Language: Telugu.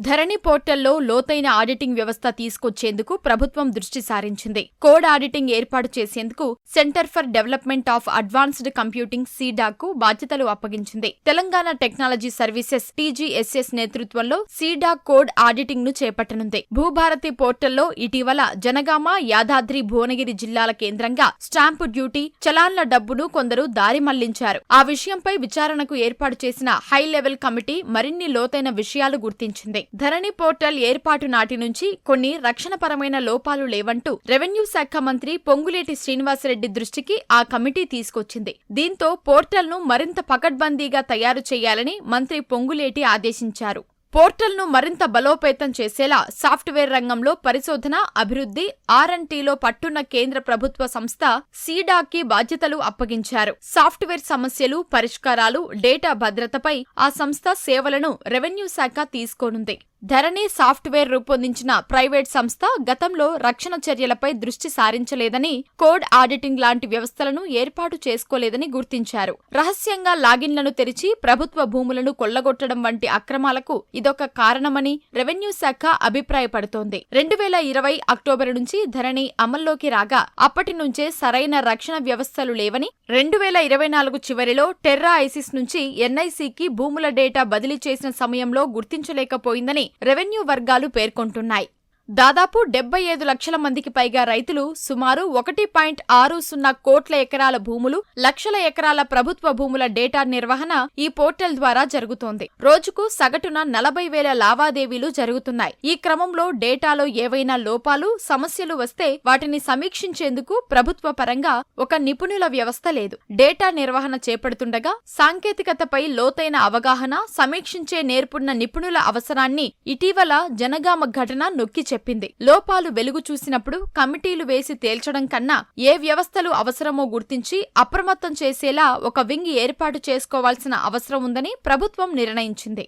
ధరణి పోర్టల్లో లోతైన ఆడిటింగ్ వ్యవస్థ తీసుకొచ్చేందుకు ప్రభుత్వం దృష్టి సారించింది. కోడ్ ఆడిటింగ్ ఏర్పాటు చేసేందుకు centre for development of advanced computing C-DAC బాధ్యతలు అప్పగించింది. తెలంగాణ టెక్నాలజీ సర్వీసెస్ టీజీఎస్ఎస్ నేతృత్వంలో సీడాక్ కోడ్ ఆడిటింగ్ ను చేపట్టనుంది. భూభారతి పోర్టల్లో ఇటీవల జనగామ, యాదాద్రి భువనగిరి జిల్లాల కేంద్రంగా స్టాంపు డ్యూటీ, చలాన్ల డబ్బును కొందరు దారి మళ్లించారు. ఆ విషయంపై విచారణకు ఏర్పాటు చేసిన హై లెవెల్ కమిటీ మరిన్ని లోతైన విషయాలు గుర్తించింది. ధరణి పోర్టల్ ఏర్పాటు నాటి నుంచి కొన్ని రక్షణపరమైన లోపాలు లేవంటూ రెవెన్యూ శాఖ మంత్రి పొంగులేటి శ్రీనివాసరెడ్డి దృష్టికి ఆ కమిటీ తీసుకొచ్చింది. దీంతో పోర్టల్ను మరింత పకడ్బందీగా తయారు చేయాలని మంత్రి పొంగులేటి ఆదేశించారు. పోర్టల్ను మరింత బలోపేతం చేసేలా సాఫ్ట్వేర్ రంగంలో పరిశోధన, అభివృద్ధి, R&Tలో పట్టున్న కేంద్ర ప్రభుత్వ సంస్థ సీడాక్కి బాధ్యతలు అప్పగించారు. సాఫ్ట్వేర్ సమస్యలు, పరిష్కారాలు, డేటా భద్రతపై ఆ సంస్థ సేవలను రెవెన్యూ శాఖ తీసుకోనుంది. ధరణి సాఫ్ట్వేర్ రూపొందించిన ప్రైవేట్ సంస్థ గతంలో రక్షణ చర్యలపై దృష్టి సారించలేదని, కోడ్ ఆడిటింగ్ లాంటి వ్యవస్థలను ఏర్పాటు చేసుకోలేదని గుర్తించారు. రహస్యంగా లాగిన్లను తెరిచి ప్రభుత్వ భూములను కొల్లగొట్టడం వంటి అక్రమాలకు ఇదొక కారణమని రెవెన్యూ శాఖ అభిప్రాయపడుతోంది. 2020 అక్టోబర్ నుంచి ధరణి అమల్లోకి రాగా అప్పటి నుంచే సరైన రక్షణ వ్యవస్థలు లేవని, 2024 చివరిలో టెర్రా ఐసిస్ నుంచి NICకి భూముల డేటా బదిలీ చేసిన సమయంలో గుర్తించలేకపోయిందని రెవెన్యూ వర్గాలు పేర్కొంటున్నాయి. దాదాపు 75 లక్షల మందికి పైగా రైతులు, సుమారు 1.60 కోట్ల ఎకరాల భూములు, లక్షల ఎకరాల ప్రభుత్వ భూముల డేటా నిర్వహణ ఈ పోర్టల్ ద్వారా జరుగుతోంది. రోజుకు సగటున 40,000 లావాదేవీలు జరుగుతున్నాయి. ఈ క్రమంలో డేటాలో ఏవైనా లోపాలు, సమస్యలు వస్తే వాటిని సమీక్షించేందుకు ప్రభుత్వ పరంగా ఒక నిపుణుల వ్యవస్థ లేదు. డేటా నిర్వహణ చేపడుతుండగా సాంకేతికతపై లోతైన అవగాహన, సమీక్షించే నేర్పున్న నిపుణుల అవసరాన్ని ఇటీవల జనగామ ఘటన నొక్కి చెప్పింది. లోపాలు వెలుగు చూసినప్పుడు కమిటీలు వేసి తేల్చడం కన్నా ఏ వ్యవస్థలు అవసరమో గుర్తించి అప్రమత్తం చేసేలా ఒక వింగ్ ఏర్పాటు చేసుకోవాల్సిన అవసరం ఉందని ప్రభుత్వం నిర్ణయించింది.